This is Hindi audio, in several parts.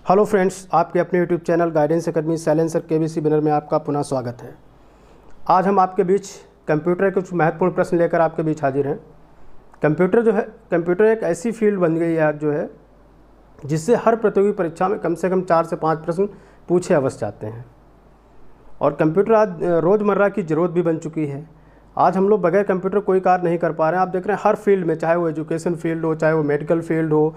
हेलो फ्रेंड्स, आपके अपने YouTube channel guidance academy silencer KBC banner में आपका पुनः स्वागत है। आज हम आपके बीच कंप्यूटर के कुछ महत्वपूर्ण प्रश्न लेकर आपके बीच हाजिर हैं। कंप्यूटर एक ऐसी फील्ड बन गई है आज जिससे हर प्रतियोगी परीक्षा में कम से कम 4 से 5 प्रश्न पूछे अवश्य जाते हैं। और कंप्यूटर आज रोज़मर्रा की ज़रूरत भी बन चुकी है। आज हम लोग बगैर कंप्यूटर कोई कार्य नहीं कर पा रहे हैं। आप देख रहे हैं हर फील्ड में, चाहे वो एजुकेशन फील्ड हो, चाहे वो मेडिकल फील्ड हो,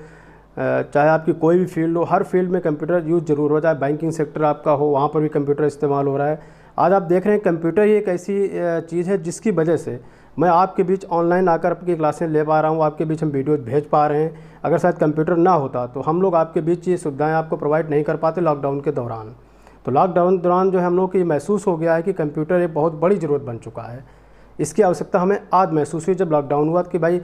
चाहे आपकी कोई भी फील्ड हो, हर फील्ड में कंप्यूटर यूज़ जरूर हो। चाहे बैंकिंग सेक्टर आपका हो, वहाँ पर भी कंप्यूटर इस्तेमाल हो रहा है। आज आप देख रहे हैं कंप्यूटर ही एक ऐसी चीज़ है जिसकी वजह से मैं आपके बीच ऑनलाइन आकर आपकी क्लासें ले पा रहा हूँ, आपके बीच हम वीडियोज़ भेज पा रहे हैं। अगर शायद कंप्यूटर ना होता तो हम लोग आपके बीच ये सुविधाएँ आपको प्रोवाइड नहीं कर पाते लॉकडाउन के दौरान। तो लॉकडाउन दौरान जो है हम लोग को ये महसूस हो गया है कि कंप्यूटर एक बहुत बड़ी ज़रूरत बन चुका है। इसकी आवश्यकता हमें आज महसूस हुई जब लॉकडाउन हुआ कि भाई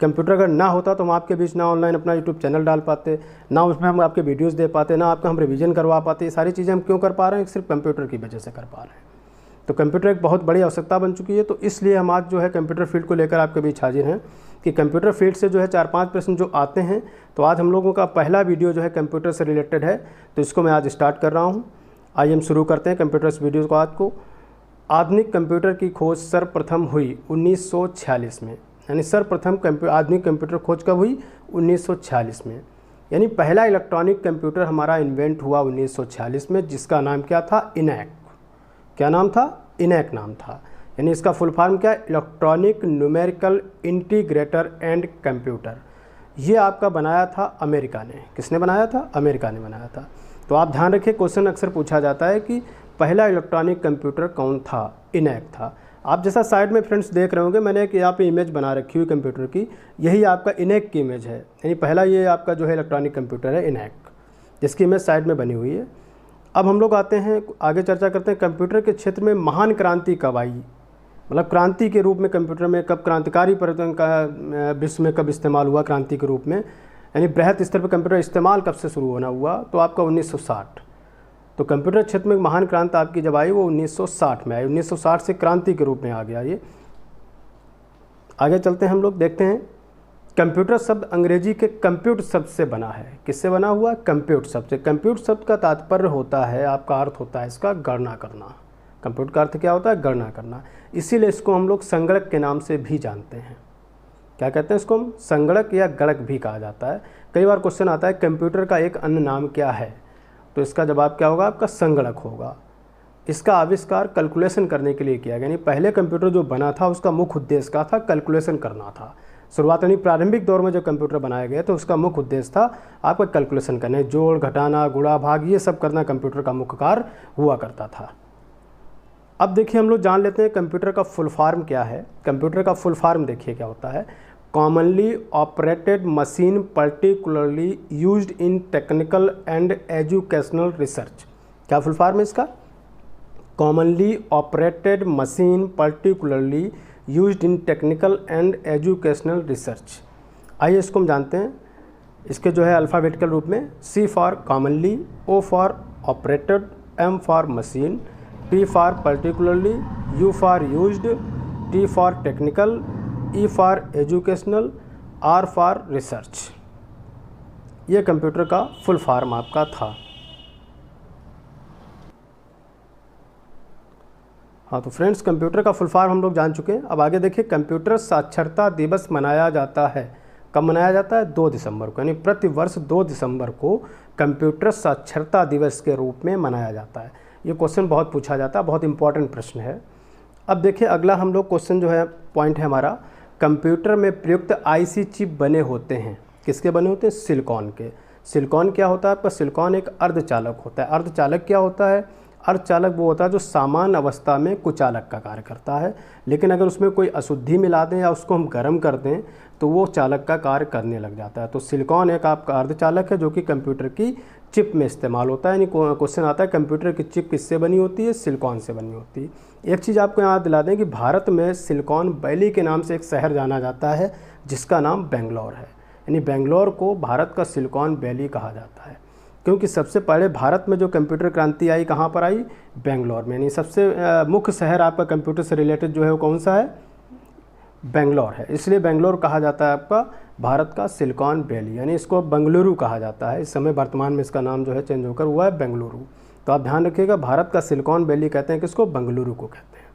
कंप्यूटर अगर ना होता तो हम आपके बीच ना ऑनलाइन अपना यूट्यूब चैनल डाल पाते, ना उसमें हम आपके वीडियोस दे पाते, ना आपका हम रिवीजन करवा पाते। ये सारी चीज़ें हम क्यों कर पा रहे हैं? सिर्फ कंप्यूटर की वजह से कर पा रहे हैं। तो कंप्यूटर एक बहुत बड़ी आवश्यकता बन चुकी है। तो इसलिए हम आज जो है कंप्यूटर फील्ड को लेकर आपके बीच हाजिर हैं कि कंप्यूटर फील्ड से जो है 4-5 प्रश्न जो आते हैं। तो आज हम लोगों का पहला वीडियो जो है कंप्यूटर से रिलेटेड है, तो इसको मैं आज स्टार्ट कर रहा हूँ। आइए हम शुरू करते हैं कंप्यूटर इस वीडियो को। आज को आधुनिक कंप्यूटर की खोज सर्वप्रथम हुई 1946 में। यानी सर्वप्रथम आधुनिक कंप्यूटर खोज कब हुई? 1946 में। यानी पहला इलेक्ट्रॉनिक कंप्यूटर हमारा इन्वेंट हुआ 1946 में, जिसका नाम क्या था? इनैक। क्या नाम था? इनैक नाम था। यानी इसका फुल फॉर्म क्या है? Electronic numerical integrator and computer. ये आपका बनाया था अमेरिका ने। किसने बनाया था? अमेरिका ने बनाया था। तो आप ध्यान रखिए, क्वेश्चन अक्सर पूछा जाता है कि पहला इलेक्ट्रॉनिक कंप्यूटर कौन था? इनैक था। आप जैसा साइड में फ्रेंड्स देख रहे होंगे, मैंने एक यहाँ पे इमेज बना रखी हुई कंप्यूटर की, यही आपका इनैक की इमेज है। यानी पहला ये आपका जो है इलेक्ट्रॉनिक कंप्यूटर है इनैक, जिसकी इमेज साइड में बनी हुई है। अब हम लोग आते हैं, आगे चर्चा करते हैं कंप्यूटर के क्षेत्र में महान क्रांति कब आई। मतलब क्रांति के रूप में कंप्यूटर में कब, क्रांतिकारी परिवर्तन का विश्व में कब इस्तेमाल हुआ क्रांति के रूप में, यानी बृहद स्तर पर कंप्यूटर इस्तेमाल कब से शुरू होना हुआ? तो आपका 1960। तो कंप्यूटर क्षेत्र में महान क्रांति आपकी जब आई वो 1960 में आई। 1960 से क्रांति के रूप में आ गया ये। आगे चलते हैं, हम लोग देखते हैं कंप्यूटर शब्द अंग्रेजी के कंप्यूट शब्द से बना है। किससे बना हुआ? कंप्यूट शब्द से। कंप्यूट शब्द का तात्पर्य होता है, आपका अर्थ होता है इसका गणना करना। कंप्यूट का अर्थ क्या होता है? गणना करना। इसीलिए इसको हम लोग संगणक के नाम से भी जानते हैं। क्या कहते हैं इसको? हम संगणक या गणक भी कहा जाता है। कई बार क्वेश्चन आता है कंप्यूटर का एक अन्य नाम क्या है, तो इसका जवाब क्या होगा? आपका संगणक होगा। इसका आविष्कार कैलकुलेशन करने के लिए किया गया। यानी पहले कंप्यूटर जो बना था उसका मुख्य उद्देश्य क्या था? कैलकुलेशन करना था। शुरुआत यानी प्रारंभिक दौर में जब कंप्यूटर बनाया गया तो उसका मुख्य उद्देश्य था आपका कैलकुलेशन करना, जोड़ घटाना, गुणा भाग, ये सब करना कंप्यूटर का मुख्य कार्य हुआ करता था। अब देखिए हम लोग जान लेते हैं कंप्यूटर का फुल फॉर्म क्या है। कंप्यूटर का फुल फॉर्म देखिए क्या होता है? Commonly operated machine particularly used in technical and educational research. क्या फुल फॉर्म है इसका? Commonly operated machine particularly used in technical and educational research. आइए इसको हम जानते हैं। इसके जो है अल्फ़ाबेटिकल रूप में C for commonly, O for operated, M for machine, P for particularly, U for used, T for technical, E for educational, R for research. ये कंप्यूटर का फुल फॉर्म आपका था। हाँ, तो फ्रेंड्स कंप्यूटर का फुल फॉर्म हम लोग जान चुके हैं। अब आगे देखिए, कंप्यूटर साक्षरता दिवस मनाया जाता है। कब मनाया जाता है? 2 दिसंबर को। यानी प्रति वर्ष 2 दिसंबर को कंप्यूटर साक्षरता दिवस के रूप में मनाया जाता है। ये क्वेश्चन बहुत पूछा जाता है, बहुत इंपॉर्टेंट प्रश्न है। अब देखिए अगला हम लोग क्वेश्चन जो है पॉइंट है हमारा, कंप्यूटर में प्रयुक्त आईसी चिप बने होते हैं। किसके बने होते हैं? सिलिकॉन के। सिलिकॉन क्या होता है आपका? सिलिकॉन एक अर्धचालक होता है। अर्धचालक क्या होता है? अर्धचालक वो होता है जो सामान्य अवस्था में कुचालक का कार्य करता है, लेकिन अगर उसमें कोई अशुद्धि मिला दें या उसको हम गर्म कर दें तो वो चालक का कार्य करने लग जाता है। तो सिलिकॉन एक आपका अर्धचालक है जो कि कंप्यूटर की चिप में इस्तेमाल होता है। यानी क्वेश्चन आता है कंप्यूटर की चिप किससे बनी होती है? सिलिकॉन से बनी होती है। एक चीज़ आपको यहाँ दिला दें कि भारत में सिलिकॉन वैली के नाम से एक शहर जाना जाता है जिसका नाम बेंगलोर है। यानी बेंगलोर को भारत का सिलिकॉन वैली कहा जाता है, क्योंकि सबसे पहले भारत में जो कंप्यूटर क्रांति आई कहाँ पर आई? बेंगलोर में। यानी सबसे मुख्य शहर आपका कंप्यूटर से रिलेटेड जो है वो कौन सा है? बेंगलोर है, इसलिए बेंगलोर कहा जाता है आपका भारत का सिलिकॉन वैली, यानी इसको बेंगलुरु कहा जाता है। इस समय वर्तमान में इसका नाम जो है चेंज होकर हुआ है बेंगलुरु। तो आप ध्यान रखिएगा, भारत का सिलिकॉन वैली कहते हैं किसको, बेंगलुरु को कहते हैं।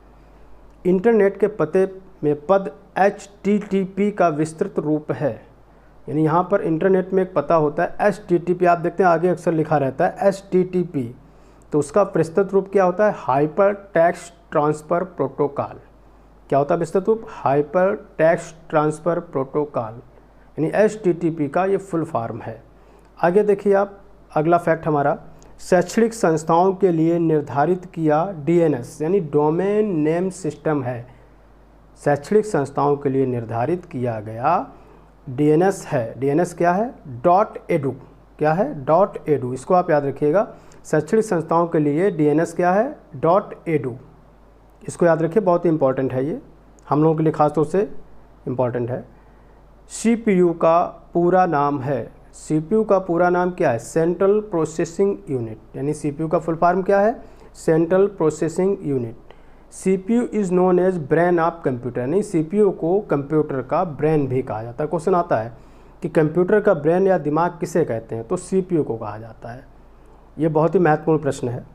इंटरनेट के पते में पद HTTP का विस्तृत रूप है, यानी यहाँ पर इंटरनेट में एक पता होता है HTTP, आप देखते हैं आगे अक्सर लिखा रहता है HTTP, तो उसका विस्तृत रूप क्या होता है, हाइपर टेक्स्ट ट्रांसफ़र प्रोटोकॉल। क्या होता है विस्तृत रूप, हाइपर टेक्स्ट ट्रांसफ़र प्रोटोकॉल, यानी HTTP का ये फुल फॉर्म है। आगे देखिए आप, अगला फैक्ट हमारा, शैक्षणिक संस्थाओं के लिए निर्धारित किया DNS यानी डोमेन नेम सिस्टम है। शैक्षणिक संस्थाओं के लिए निर्धारित किया गया DNS है। DNS क्या है, .edu, क्या है, .edu, इसको आप याद रखिएगा। शैक्षणिक संस्थाओं के लिए DNS क्या है, .edu, इसको याद रखिए, बहुत ही इंपॉर्टेंट है ये, हम लोगों के लिए खास तौर से इम्पॉर्टेंट है। CPU का पूरा नाम है, CPU का पूरा नाम क्या है, सेंट्रल प्रोसेसिंग यूनिट, यानी CPU का फुल फॉर्म क्या है, central processing unit. CPU is known as brain of computer, यानी CPU को कंप्यूटर का ब्रेन भी कहा जाता है। क्वेश्चन आता है कि कंप्यूटर का ब्रेन या दिमाग किसे कहते हैं, तो CPU को कहा जाता है। ये बहुत ही महत्वपूर्ण प्रश्न है,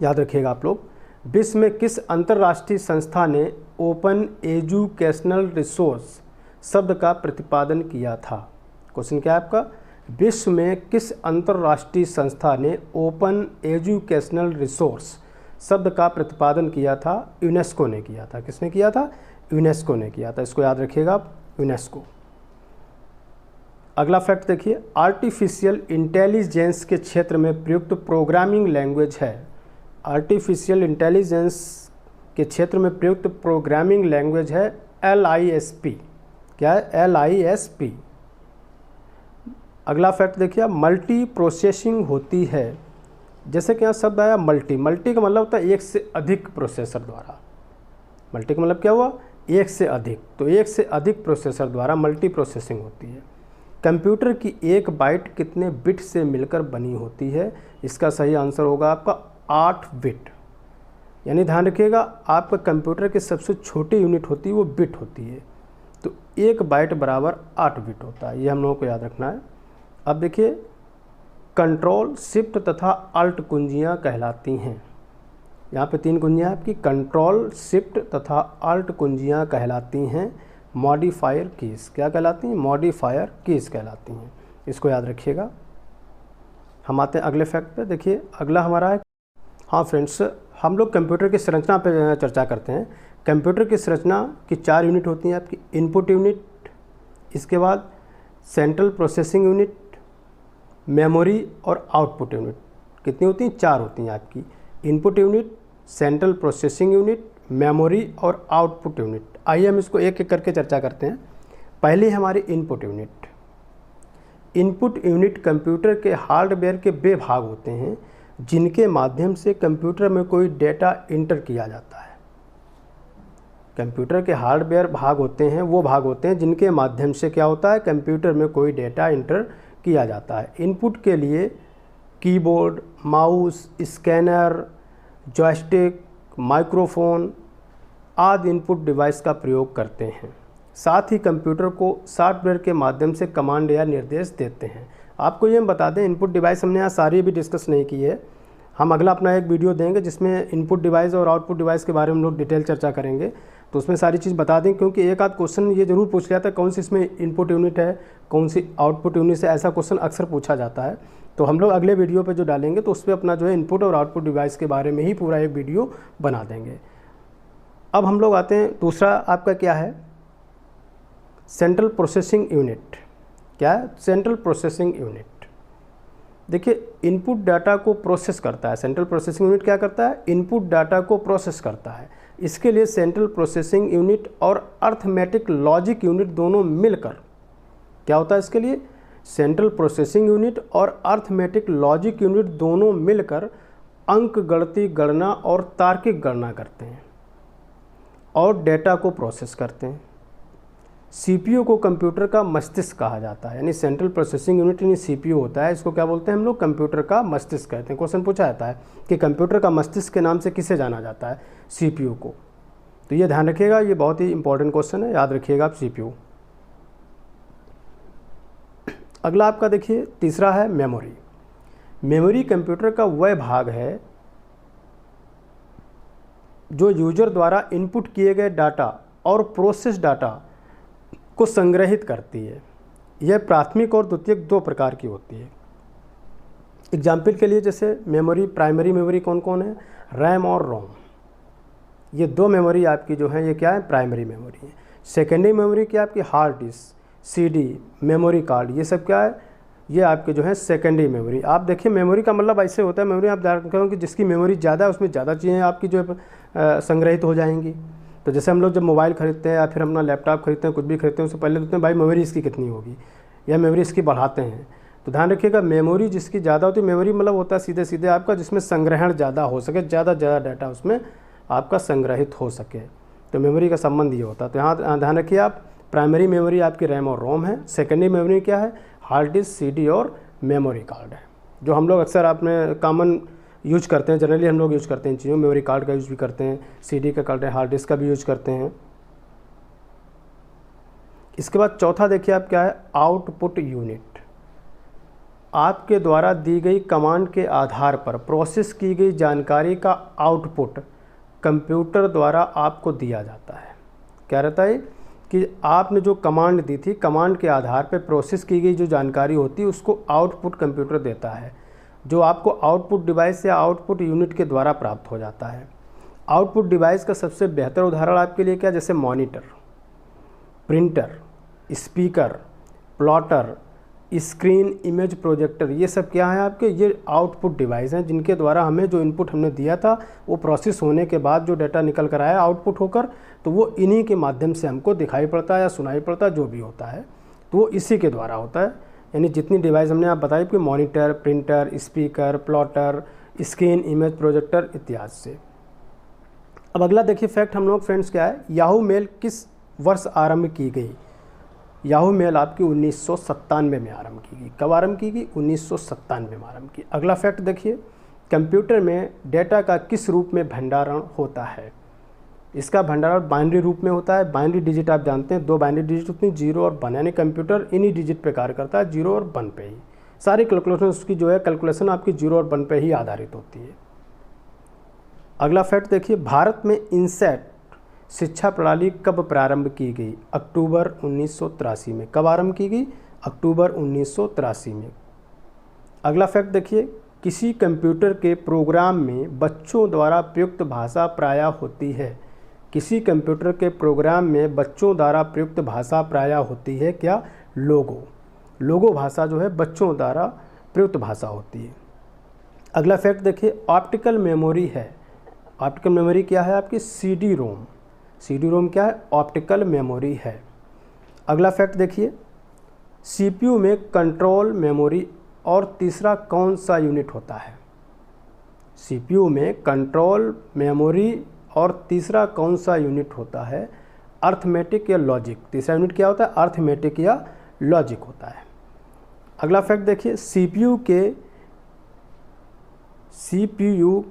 याद रखिएगा आप लोग। विश्व में किस अंतर्राष्ट्रीय संस्था ने ओपन एजुकेशनल रिसोर्स शब्द का प्रतिपादन किया था। क्वेश्चन क्या है आपका, विश्व में किस अंतर्राष्ट्रीय संस्था ने ओपन एजुकेशनल रिसोर्स शब्द का प्रतिपादन किया था। यूनेस्को ने किया था। किसने किया था, यूनेस्को ने किया था, इसको याद रखिएगा आप, यूनेस्को। अगला फैक्ट देखिए, आर्टिफिशियल इंटेलिजेंस के क्षेत्र में प्रयुक्त प्रोग्रामिंग लैंग्वेज है। आर्टिफिशियल इंटेलिजेंस के क्षेत्र में प्रयुक्त प्रोग्रामिंग लैंग्वेज है LISP। क्या है, LISP। अगला फैक्ट देखिए, मल्टी प्रोसेसिंग होती है। जैसे कि यहाँ शब्द आया मल्टी, मल्टी का मतलब होता है एक से अधिक प्रोसेसर द्वारा। मल्टी का मतलब क्या हुआ, एक से अधिक, तो एक से अधिक प्रोसेसर द्वारा मल्टी प्रोसेसिंग होती है। कंप्यूटर की एक बाइट कितने बिट से मिलकर बनी होती है, इसका सही आंसर होगा आपका 8 बिट। यानी ध्यान रखिएगा, आपका कंप्यूटर की सबसे छोटी यूनिट होती है वो बिट होती है, तो एक बाइट बराबर 8 बिट होता है, ये हम लोगों को याद रखना है। अब देखिए, कंट्रोल शिफ्ट तथा अल्ट कुंजियाँ कहलाती हैं। यहाँ पे 3 कुंजियाँ आपकी, कंट्रोल शिफ्ट तथा अल्ट कुंजियाँ कहलाती हैं मॉडिफायर कीज़। क्या कहलाती हैं, मॉडिफायर कीज़ कहलाती हैं, इसको याद रखिएगा। हम आते हैं अगले फैक्ट पे। देखिए अगला हमारा है, हाँ फ्रेंड्स, हम लोग कंप्यूटर की संरचना पे चर्चा करते हैं। कंप्यूटर की संरचना की 4 यूनिट होती हैं आपकी, इनपुट यूनिट, इसके बाद सेंट्रल प्रोसेसिंग यूनिट, मेमोरी और आउटपुट यूनिट। कितनी होती हैं, 4 होती हैं आपकी, input unit, central processing unit, memory और आउटपुट यूनिट। आइए हम इसको एक एक करके चर्चा करते हैं। पहली हमारी input unit. Input unit computer के हार्डवेयर के वे भाग होते हैं जिनके माध्यम से कंप्यूटर में कोई डेटा इंटर किया जाता है। कंप्यूटर के हार्डवेयर भाग होते हैं, वो भाग होते हैं जिनके माध्यम से क्या होता है, कंप्यूटर में कोई डेटा इंटर किया जाता है। इनपुट के लिए keyboard, mouse, scanner, joystick, microphone आदि इनपुट डिवाइस का प्रयोग करते हैं। साथ ही कंप्यूटर को सॉफ्टवेयर के माध्यम से कमांड या निर्देश देते हैं। आपको ये हम बता दें, इनपुट डिवाइस हमने यहाँ सारी भी डिस्कस नहीं की है, हम अगला अपना एक वीडियो देंगे जिसमें इनपुट डिवाइस और आउटपुट डिवाइस के बारे में हम लोग डिटेल चर्चा करेंगे, तो उसमें सारी चीज़ बता दें, क्योंकि एक आध क्वेश्चन ये जरूर पूछ लिया था कौन सी इसमें इनपुट यूनिट है, कौन सी आउटपुट यूनिट है, ऐसा क्वेश्चन अक्सर पूछा जाता है। तो हम लोग अगले वीडियो पे जो डालेंगे तो उस पर अपना जो है इनपुट और आउटपुट डिवाइस के बारे में ही पूरा एक वीडियो बना देंगे। अब हम लोग आते हैं, दूसरा आपका क्या है, सेंट्रल प्रोसेसिंग यूनिट। क्या है, सेंट्रल प्रोसेसिंग यूनिट। देखिए इनपुट डाटा को प्रोसेस करता है, सेंट्रल प्रोसेसिंग यूनिट क्या करता है, इनपुट डाटा को प्रोसेस करता है। इसके लिए सेंट्रल प्रोसेसिंग यूनिट और अर्थमेटिक लॉजिक यूनिट दोनों मिलकर क्या होता है, इसके लिए सेंट्रल प्रोसेसिंग यूनिट और अर्थमेटिक लॉजिक यूनिट दोनों मिलकर अंक गणती गणना और तार्किक गणना करते हैं और डेटा को प्रोसेस करते हैं। सीपीयू को कंप्यूटर का मस्तिष्क कहा जाता है, यानी सेंट्रल प्रोसेसिंग यूनिट यानी सीपीयू होता है, इसको क्या बोलते हैं हम लोग, कंप्यूटर का मस्तिष्क कहते हैं। क्वेश्चन पूछा जाता है कि कंप्यूटर का मस्तिष्क के नाम से किसे जाना जाता है, सीपीयू को। तो ये ध्यान रखिएगा, ये बहुत ही इंपॉर्टेंट क्वेश्चन है, याद रखिएगा आप CPU। अगला आपका देखिए तीसरा है मेमोरी। मेमोरी कंप्यूटर का वह भाग है जो यूजर द्वारा इनपुट किए गए डाटा और प्रोसेस डाटा को संग्रहित करती है। यह प्राथमिक और द्वितीयक दो प्रकार की होती है। एग्जाम्पल के लिए जैसे मेमोरी, प्राइमरी मेमोरी कौन कौन है, रैम और रोम। ये दो मेमोरी आपकी जो है ये क्या है, प्राइमरी मेमोरी है। सेकेंडरी मेमोरी क्या आपकी, hard disk, CD, memory card, ये सब क्या है, ये आपके जो है सेकेंडरी मेमोरी। आप देखिए मेमोरी का मतलब ऐसे होता है, मेमोरी आप जानते कि जिसकी मेमोरी ज़्यादा है उसमें ज़्यादा चीज़ें आपकी जो है संग्रहित हो जाएंगी। तो जैसे हम लोग जब मोबाइल खरीदते हैं या फिर अपना लैपटॉप खरीदते हैं, कुछ भी खरीदते हैं, उससे पहले देखते हैं भाई मेमोरी इसकी कितनी होगी या मेमोरी इसकी बढ़ाते हैं। तो ध्यान रखिएगा मेमोरी जिसकी ज़्यादा होती है, मेमोरी मतलब होता है सीधे सीधे आपका जिसमें संग्रहण ज़्यादा हो सके, ज़्यादा डाटा उसमें आपका संग्रहित हो सके, तो मेमोरी का संबंध ये होता है। तो यहाँ ध्यान रखिए आप, प्राइमरी मेमोरी आपकी रैम और रोम है। सेकेंडरी मेमोरी क्या है, हार्ड डिस्क, CD और मेमोरी कार्ड है, जो हम लोग अक्सर आपने कॉमन यूज करते हैं, जनरली हम लोग यूज करते हैं इन चीज़ों। मेमोरी कार्ड का यूज भी करते हैं, CD का करते हैं, हार्ड डिस्क का भी यूज करते हैं। इसके बाद चौथा देखिए आप क्या है, आउटपुट यूनिट। आपके द्वारा दी गई कमांड के आधार पर प्रोसेस की गई जानकारी का आउटपुट कंप्यूटर द्वारा आपको दिया जाता है। क्या रहता है कि आपने जो कमांड दी थी, कमांड के आधार पर प्रोसेस की गई जो जानकारी होती है उसको आउटपुट कंप्यूटर देता है, जो आपको आउटपुट डिवाइस या आउटपुट यूनिट के द्वारा प्राप्त हो जाता है। आउटपुट डिवाइस का सबसे बेहतर उदाहरण आपके लिए क्या, जैसे monitor, printer, speaker, plotter, screen, image projector, ये सब क्या है आपके, ये आउटपुट डिवाइस हैं जिनके द्वारा हमें जो इनपुट हमने दिया था वो प्रोसेस होने के बाद जो डाटा निकल कर आया आउटपुट होकर, तो वो इन्हीं के माध्यम से हमको दिखाई पड़ता है या सुनाई पड़ता है, जो भी होता है तो वो इसी के द्वारा होता है। यानी जितनी डिवाइस हमने आप बताई कि monitor, printer, speaker, plotter, screen, image projector इत्यादि से। अब अगला देखिए फैक्ट हम लोग फ्रेंड्स क्या है, याहू मेल किस वर्ष आरंभ की गई। याहू मेल आपकी 1997 में आरंभ की गई। कब आरंभ की गई, 1997 में आरंभ की। अगला फैक्ट देखिए, कंप्यूटर में डेटा का किस रूप में भंडारण होता है। इसका भंडारण बाइनरी रूप में होता है। बाइनरी डिजिट आप जानते हैं, दो बाइनरी डिजिट होती हैं, 0 और 1, यानी कंप्यूटर इन्हीं डिजिट पे कार्य करता है, 0 और 1 पे ही। सारी कैलकुलेशन उसकी जो है कैलकुलेशन आपकी 0 और 1 पे ही आधारित होती है। अगला फैक्ट देखिए, भारत में इनसेट शिक्षा प्रणाली कब प्रारंभ की गई। अक्टूबर 1983 में। कब आरंभ की गई, अक्टूबर 1983 में। अगला फैक्ट देखिए, किसी कंप्यूटर के प्रोग्राम में बच्चों द्वारा प्रयुक्त भाषा प्रायः होती है। किसी कंप्यूटर के प्रोग्राम में बच्चों द्वारा प्रयुक्त भाषा प्रायः होती है क्या, लोगो। लोगो भाषा जो है बच्चों द्वारा प्रयुक्त भाषा होती है। अगला फैक्ट देखिए, ऑप्टिकल मेमोरी है। ऑप्टिकल मेमोरी क्या है आपकी, CD रोम। CD रोम क्या है, ऑप्टिकल मेमोरी है। अगला फैक्ट देखिए, CPU में कंट्रोल मेमोरी और तीसरा कौन सा यूनिट होता है। CPU में कंट्रोल मेमोरी और तीसरा कौन सा यूनिट होता है, अर्थमेटिक या लॉजिक। तीसरा यूनिट क्या होता है, अर्थमेटिक या लॉजिक होता है। अगला फैक्ट देखिए, CPU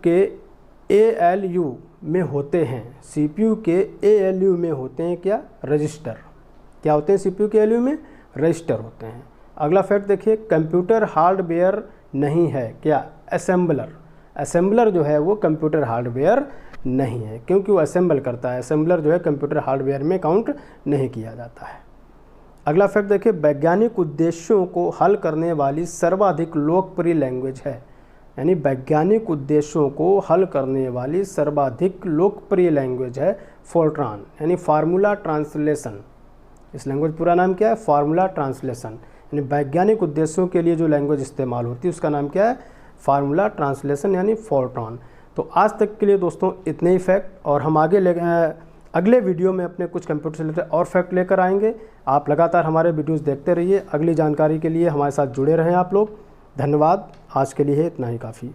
के ALU में होते हैं। CPU के ALU में होते हैं क्या, रजिस्टर। क्या होते हैं CPU के ALU में, रजिस्टर होते हैं। अगला फैक्ट देखिए, कंप्यूटर हार्डवेयर नहीं है क्या, असेंबलर। असेंबलर जो है वो कंप्यूटर हार्डवेयर नहीं है, क्योंकि वो असेंबल करता है। असेंबलर जो है कंप्यूटर हार्डवेयर में काउंट नहीं किया जाता है। अगला फैक्ट देखिए, वैज्ञानिक उद्देश्यों को हल करने वाली सर्वाधिक लोकप्रिय लैंग्वेज है। यानी वैज्ञानिक उद्देश्यों को हल करने वाली सर्वाधिक लोकप्रिय लैंग्वेज है फोर्ट्रान, यानी फार्मूला ट्रांसलेशन। इस लैंग्वेज पूरा नाम क्या है, फार्मूला ट्रांसलेशन। यानी वैज्ञानिक उद्देश्यों के लिए जो लैंग्वेज इस्तेमाल होती है उसका नाम क्या है, फार्मूला ट्रांसलेशन यानी फोर्ट्रान। तो आज तक के लिए दोस्तों इतने ही फैक्ट, और हम अगले वीडियो में अपने कुछ कंप्यूटर से रिलेटेड और फैक्ट लेकर आएंगे। आप लगातार हमारे वीडियोस देखते रहिए। अगली जानकारी के लिए हमारे साथ जुड़े रहें आप लोग। धन्यवाद। आज के लिए इतना ही काफ़ी।